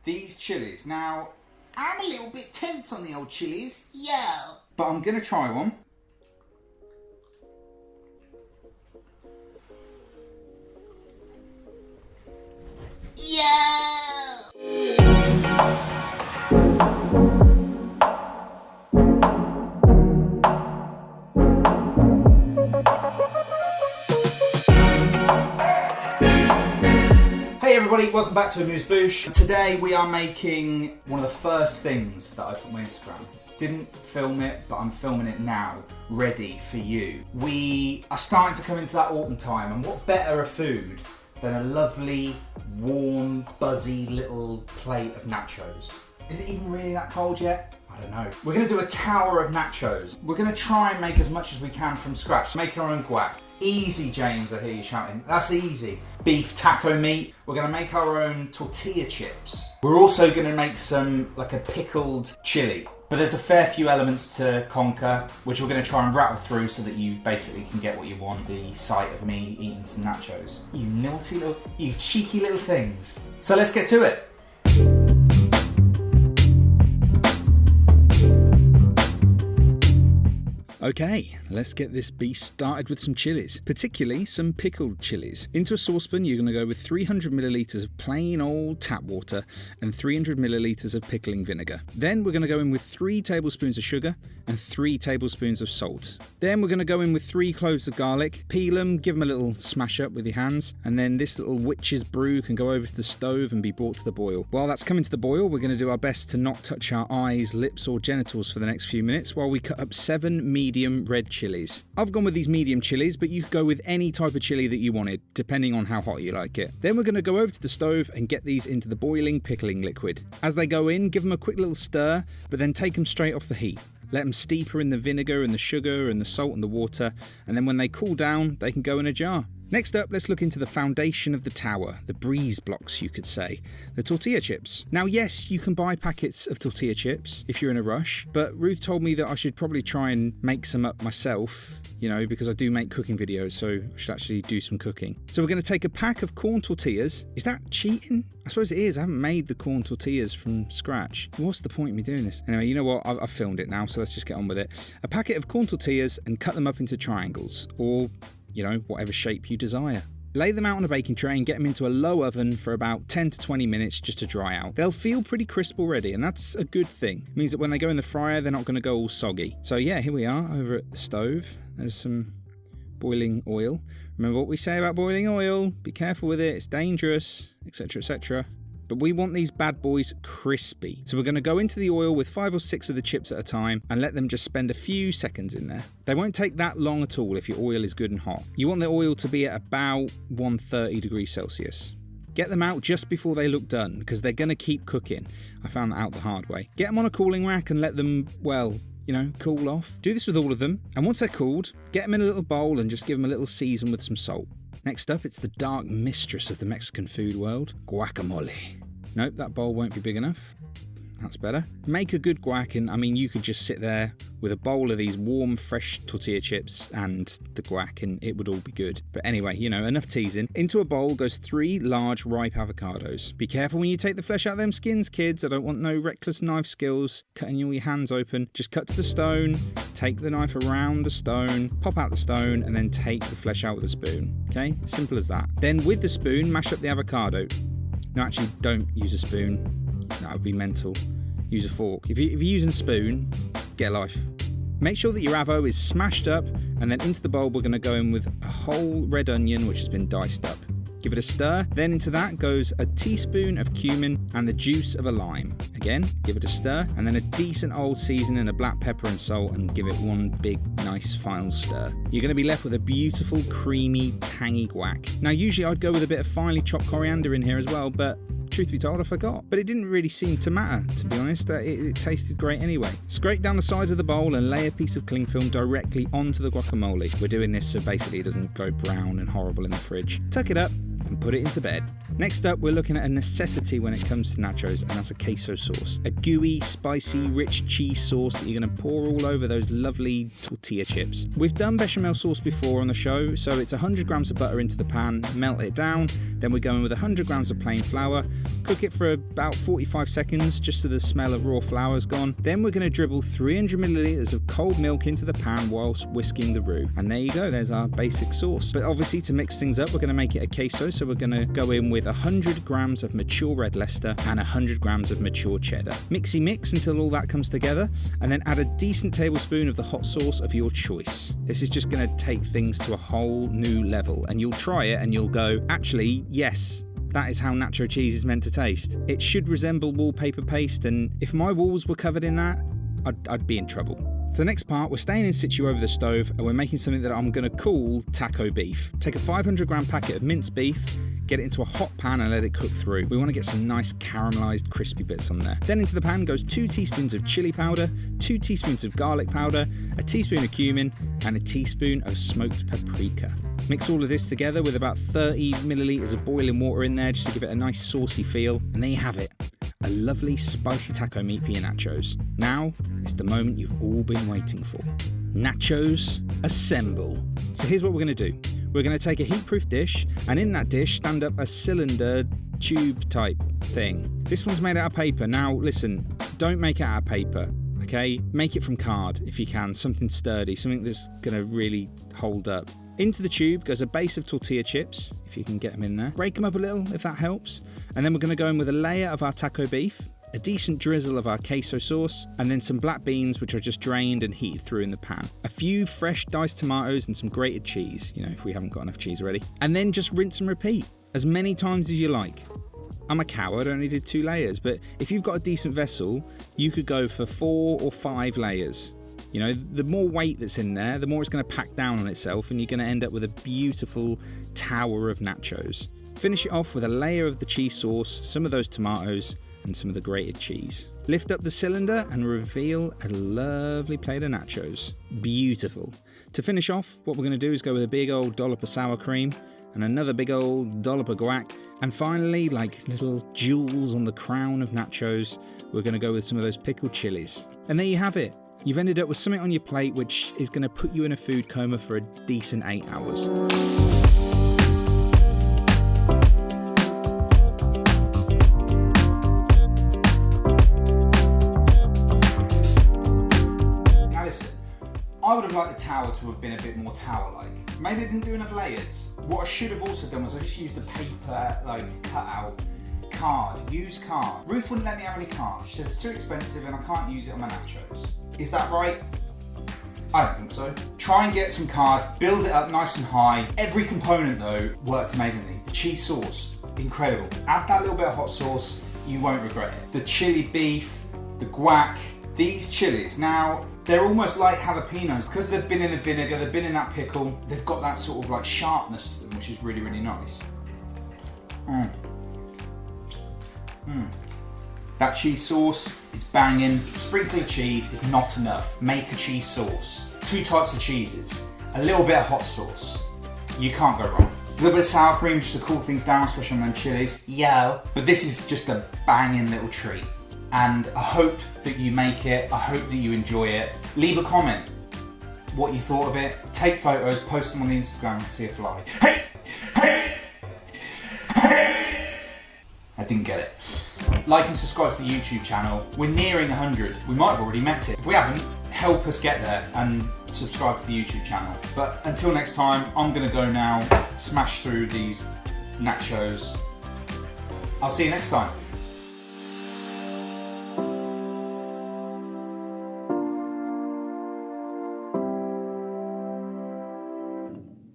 these chilies. Now, I'm a little bit tense on the old chilies, but I'm gonna try one. Hey everybody, welcome back to Amused Bouche. Today we are making one of the first things that I put on my Instagram. Didn't film it, but I'm filming it now, ready for you. We are starting to come into that autumn time, and what better a food than a lovely, warm, buzzy little plate of nachos. Is it even really that cold yet? I don't know. We're gonna do a tower of nachos. We're gonna try and make as much as we can from scratch. Make our own guac. Easy, James, I hear you shouting. That's easy. Beef taco meat. We're gonna make our own tortilla chips. We're also gonna make some, like a pickled chili. But there's a fair few elements to conquer, which we're gonna try and rattle through so that you basically can get what you want. The sight of me eating some nachos. You naughty little, you cheeky little things. So let's get to it. Okay, let's get this beast started with some chilies, particularly some pickled chilies. Into a saucepan, you're going to go with 300 millilitres of plain old tap water and 300 millilitres of pickling vinegar. Then we're going to go in with 3 tablespoons of sugar and 3 tablespoons of salt. Then we're going to go in with 3 cloves of garlic, peel them, give them a little smash up with your hands, and then this little witch's brew can go over to the stove and be brought to the boil. While that's coming to the boil, we're going to do our best to not touch our eyes, lips or genitals for the next few minutes while we cut up 7 medium red chilies. I've gone with these medium chilies, but you could go with any type of chili that you wanted, depending on how hot you like it. Then we're going to go over to the stove and get these into the boiling pickling liquid. As they go in, give them a quick little stir, but then take them straight off the heat. Let them steeper in the vinegar and the sugar and the salt and the water, and then when they cool down, they can go in a jar. Next up, let's look into the foundation of the tower, the breeze blocks you could say, the tortilla chips. Now yes, you can buy packets of tortilla chips if you're in a rush, but Ruth told me that I should probably try and make some up myself, you know, because I do make cooking videos, so I should actually do some cooking. So we're going to take a pack of corn tortillas. Is that cheating? I suppose it is. I haven't made the corn tortillas from scratch. What's the point of me doing this? Anyway, you know what? I've filmed it now, so let's just get on with it. A packet of corn tortillas and cut them up into triangles, or you know, whatever shape you desire. Lay them out on a baking tray and get them into a low oven for about 10 to 20 minutes just to dry out. They'll feel pretty crisp already, and that's a good thing. It means that when they go in the fryer, they're not going to go all soggy. So yeah, here we are over at the stove. There's some boiling oil. Remember what we say about boiling oil. Be careful with it, it's dangerous, etc, etc. But we want these bad boys crispy. So we're going to go into the oil with 5 or 6 of the chips at a time and let them just spend a few seconds in there. They won't take that long at all if your oil is good and hot. You want the oil to be at about 130 degrees Celsius. Get them out just before they look done, because they're going to keep cooking. I found that out the hard way. Get them on a cooling rack and let them, well, you know, cool off. Do this with all of them, and once they're cooled, get them in a little bowl and just give them a little season with some salt. Next up, it's the dark mistress of the Mexican food world, guacamole. Nope, that bowl won't be big enough. That's better. Make a good guac, and I mean, you could just sit there with a bowl of these warm, fresh tortilla chips and the guac, and it would all be good. But anyway, you know, enough teasing. Into a bowl goes 3 large ripe avocados. Be careful when you take the flesh out of them skins, kids. I don't want no reckless knife skills, cutting all your hands open. Just cut to the stone, take the knife around the stone, pop out the stone, and then take the flesh out with a spoon. Okay? Simple as that. Then with the spoon, mash up the avocado. No, actually, don't use a spoon. That would be mental. Use a fork. If you're using a spoon, get a life. Make sure that your avo is smashed up, and then into the bowl we're going to go in with a whole red onion which has been diced up. Give it a stir. Then into that goes a teaspoon of cumin and the juice of a lime. Again, give it a stir, and then a decent old seasoning of black pepper and salt, and give it one big nice final stir. You're going to be left with a beautiful creamy tangy guac. Now usually I'd go with a bit of finely chopped coriander in here as well, but truth be told, I forgot. But it didn't really seem to matter, to be honest. It tasted great anyway. Scrape down the sides of the bowl and lay a piece of cling film directly onto the guacamole. We're doing this so basically it doesn't go brown and horrible in the fridge. Tuck it up and put it into bed. Next up, we're looking at a necessity when it comes to nachos, and that's a queso sauce. A gooey, spicy, rich cheese sauce that you're going to pour all over those lovely tortilla chips. We've done bechamel sauce before on the show, so it's 100 grams of butter into the pan, melt it down, then we're going with 100 grams of plain flour, cook it for about 45 seconds just so the smell of raw flour is gone. Then we're going to dribble 300 milliliters of cold milk into the pan whilst whisking the roux. And there you go, there's our basic sauce. But obviously to mix things up, we're going to make it a queso, so we're going to go in with 100 grams of mature red Leicester and 100 grams of mature cheddar. Mixy mix until all that comes together, and then add a decent tablespoon of the hot sauce of your choice. This is just going to take things to a whole new level, and you'll try it and you'll go, actually, yes, that is how nacho cheese is meant to taste. It should resemble wallpaper paste, and if my walls were covered in that, I'd be in trouble. For the next part, we're staying in situ over the stove, and we're making something that I'm going to call taco beef. Take a 500 gram packet of minced beef, get it into a hot pan and let it cook through. We want to get some nice caramelized crispy bits on there. Then into the pan goes 2 teaspoons of chili powder, 2 teaspoons of garlic powder, a teaspoon of cumin, and a teaspoon of smoked paprika. Mix all of this together with about 30 milliliters of boiling water in there just to give it a nice saucy feel. And there you have it. A lovely spicy taco meat for your nachos. Now, it's the moment you've all been waiting for. Nachos assemble. So here's what we're going to do. We're going to take a heat-proof dish, and in that dish stand up a cylinder tube type thing. This one's made out of paper. Now listen, don't make it out of paper, okay? Make it from card if you can, something sturdy, something that's going to really hold up. Into the tube goes a base of tortilla chips, if you can get them in there. Break them up a little if that helps. And then we're going to go in with a layer of our taco beef, a decent drizzle of our queso sauce, and then some black beans which are just drained and heated through in the pan. A few fresh diced tomatoes and some grated cheese, you know, if we haven't got enough cheese already. And then just rinse and repeat as many times as you like. I'm a coward, I only did 2 layers, but if you've got a decent vessel, you could go for 4 or 5 layers. You know, the more weight that's in there, the more it's going to pack down on itself, and you're going to end up with a beautiful tower of nachos. Finish it off with a layer of the cheese sauce, some of those tomatoes, and some of the grated cheese. Lift up the cylinder and reveal a lovely plate of nachos. Beautiful. To finish off, what we're going to do is go with a big old dollop of sour cream and another big old dollop of guac. And finally, like little jewels on the crown of nachos, we're going to go with some of those pickled chilies. And there you have it. You've ended up with something on your plate which is going to put you in a food coma for a decent 8 hours. Now listen, I would have liked the tower to have been a bit more tower-like. Maybe it didn't do enough layers. What I should have also done was I just used a paper cutout card, used card. Ruth wouldn't let me have any cards. She says it's too expensive and I can't use it on my nachos. Is that right? I don't think so. Try and get some card, build it up nice and high. Every component though worked amazingly. The cheese sauce, incredible. Add that little bit of hot sauce, you won't regret it. The chili beef, the guac, these chilies. Now, they're almost like jalapenos because they've been in the vinegar, they've been in that pickle, they've got that sort of like sharpness to them, which is really, really nice. That cheese sauce is banging. Sprinkle of cheese is not enough. Make a cheese sauce. 2 types of cheeses. A little bit of hot sauce. You can't go wrong. A little bit of sour cream just to cool things down, especially on them chilies. Yo. But this is just a banging little treat. And I hope that you make it. I hope that you enjoy it. Leave a comment what you thought of it. Take photos, post them on the Instagram and see a fly. Hey! Hey! Hey! I didn't get it. Like and subscribe to the YouTube channel. We're nearing 100. We might have already met it. If we haven't, help us get there and subscribe to the YouTube channel. But until next time, I'm gonna go now, smash through these nachos. I'll see you next time.